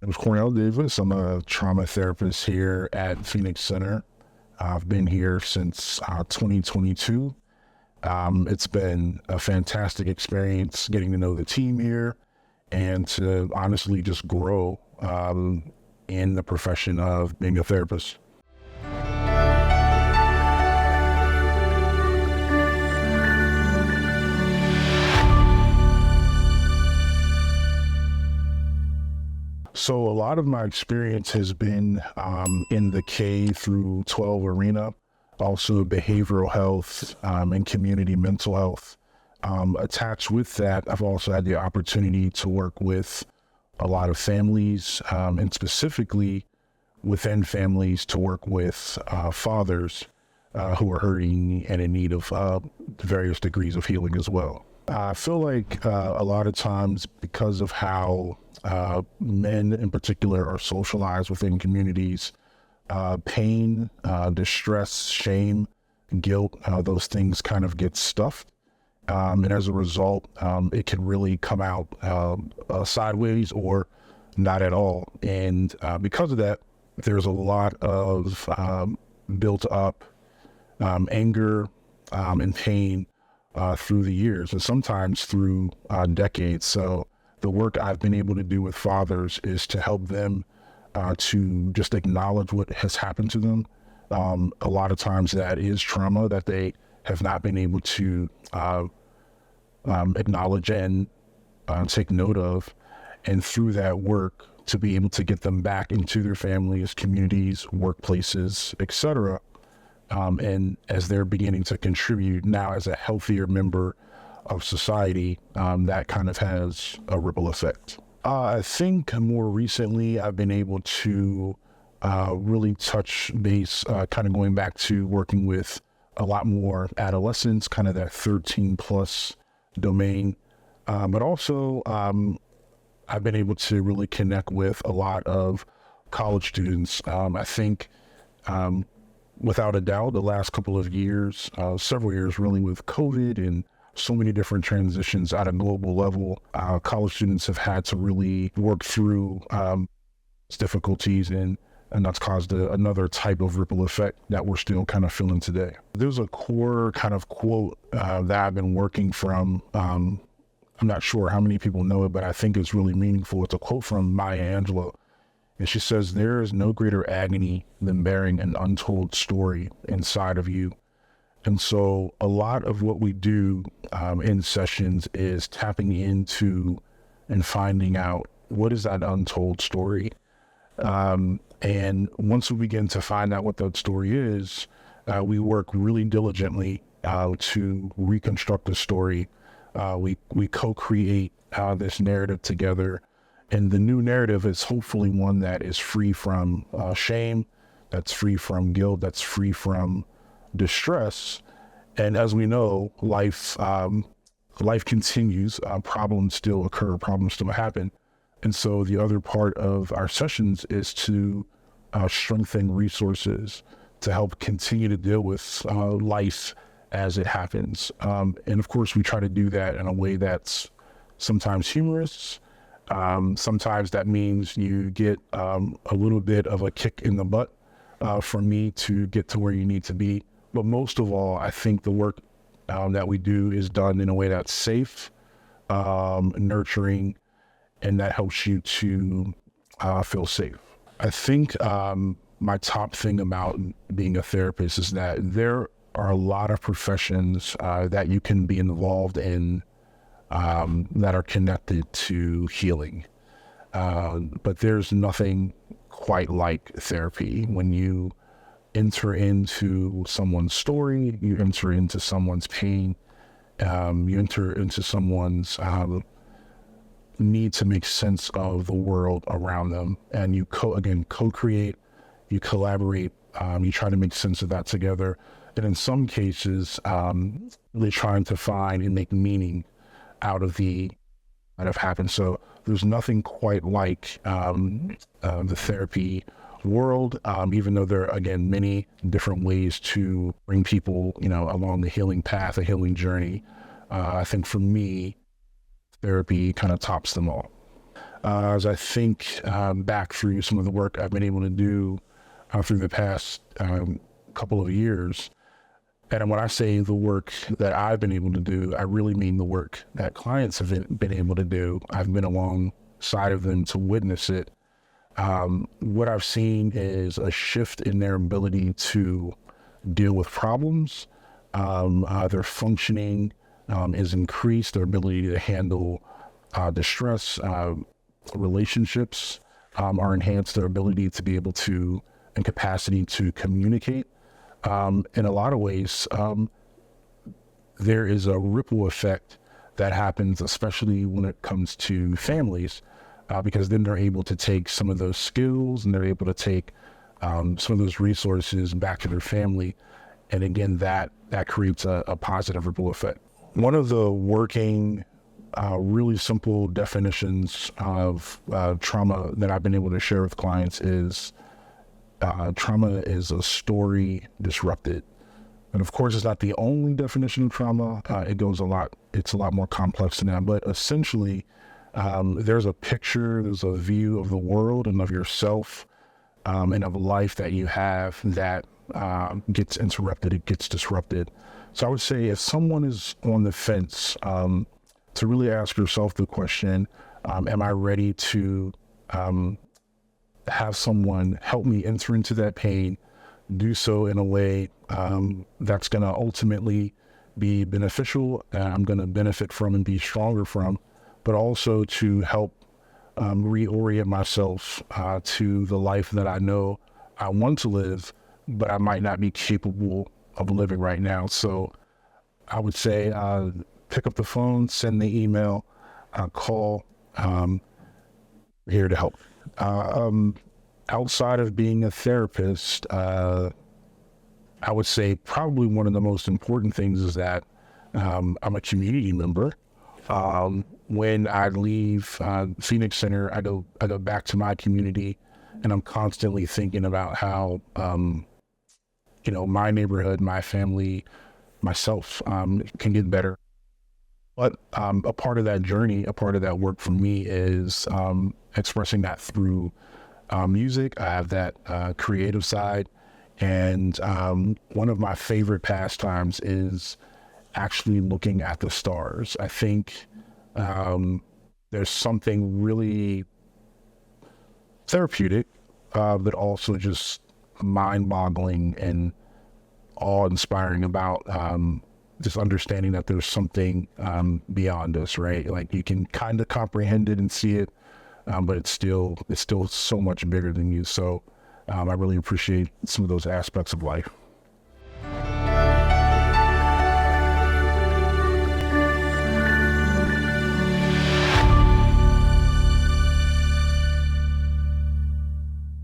I'm Cornell Davis. I'm a trauma therapist here at Phoenix Center. I've been here since 2022. It's been a fantastic experience getting to know the team here and to honestly just grow in the profession of being a therapist. So a lot of my experience has been in the K through 12 arena, also behavioral health and community mental health. Attached with that, I've also had the opportunity to work with a lot of families and specifically within families to work with fathers who are hurting and in need of various degrees of healing as well. I feel like a lot of times because of how men in particular are socialized within communities, pain, distress, shame, guilt, those things kind of get stuffed. And as a result, it can really come out sideways or not at all. And because of that, there's a lot of built up anger and pain through the years and sometimes through decades. So the work I've been able to do with fathers is to help them to just acknowledge what has happened to them. A lot of times that is trauma that they have not been able to acknowledge and take note of. And through that work, to be able to get them back into their families, communities, workplaces, etc. And as they're beginning to contribute now as a healthier member of society, that kind of has a ripple effect. I think more recently I've been able to really touch base, kind of going back to working with a lot more adolescents, kind of that 13 plus domain. But also I've been able to really connect with a lot of college students. I think without a doubt, the last couple of years, several years really with COVID and so many different transitions at a global level, college students have had to really work through difficulties and that's caused another type of ripple effect that we're still kind of feeling today. There's a core kind of quote that I've been working from. I'm not sure how many people know it, but I think it's really meaningful. It's a quote from Maya Angelou. And she says, "There is no greater agony than bearing an untold story inside of you." And so a lot of what we do in sessions is tapping into and finding out what is that untold story. And once we begin to find out what that story is, we work really diligently to reconstruct the story. We co-create this narrative together. And the new narrative is hopefully one that is free from shame, that's free from guilt, that's free from distress. And as we know, life continues, problems still occur, problems still happen. And so the other part of our sessions is to strengthen resources to help continue to deal with life as it happens. And of course, we try to do that in a way that's sometimes humorous. Sometimes that means you get a little bit of a kick in the butt for me to get to where you need to be. But most of all, I think the work that we do is done in a way that's safe, nurturing, and that helps you to feel safe. I think my top thing about being a therapist is that there are a lot of professions that you can be involved in that are connected to healing. But there's nothing quite like therapy. When you enter into someone's story, you enter into someone's pain, you enter into someone's need to make sense of the world around them, and you co-create, you collaborate, you try to make sense of that together. And in some cases, really trying to find and make meaning out of that have happened. So there's nothing quite like the therapy world, even though there are, again, many different ways to bring people, along the healing path, a healing journey. I think for me, therapy kind of tops them all. as I think back through some of the work I've been able to do through the past couple of years. And when I say the work that I've been able to do, I really mean the work that clients have been able to do. I've been alongside of them to witness it. What I've seen is a shift in their ability to deal with problems. Their functioning is increased, their ability to handle distress, relationships are enhanced, their ability to be able to, and capacity to communicate. In a lot of ways, there is a ripple effect that happens, especially when it comes to families, because then they're able to take some of those skills and they're able to take some of those resources back to their family. And again, that creates a positive ripple effect. One of the working, really simple definitions of trauma that I've been able to share with clients is trauma is a story disrupted. And of course, it's not the only definition of trauma. It's a lot more complex than that. But essentially, there's a picture, there's a view of the world and of yourself and of life that you have that gets interrupted, it gets disrupted. So I would say if someone is on the fence, to really ask yourself the question, am I ready to have someone help me enter into that pain, do so in a way that's going to ultimately be beneficial, and I'm going to benefit from and be stronger from, but also to help reorient myself to the life that I know I want to live, but I might not be capable of living right now. So I would say pick up the phone, send the email, call, here to help. Outside of being a therapist, I would say probably one of the most important things is that I'm a community member. When I leave Phoenix Center, I go back to my community, and I'm constantly thinking about how my neighborhood, my family, myself can get better. But a part of that journey, a part of that work for me is expressing that through music. I have that creative side, and one of my favorite pastimes is actually looking at the stars. I think there's something really therapeutic, but also just mind-boggling and awe-inspiring about just understanding that there's something beyond us, right? Like you can kind of comprehend it and see it, but it's still so much bigger than you. So I really appreciate some of those aspects of life.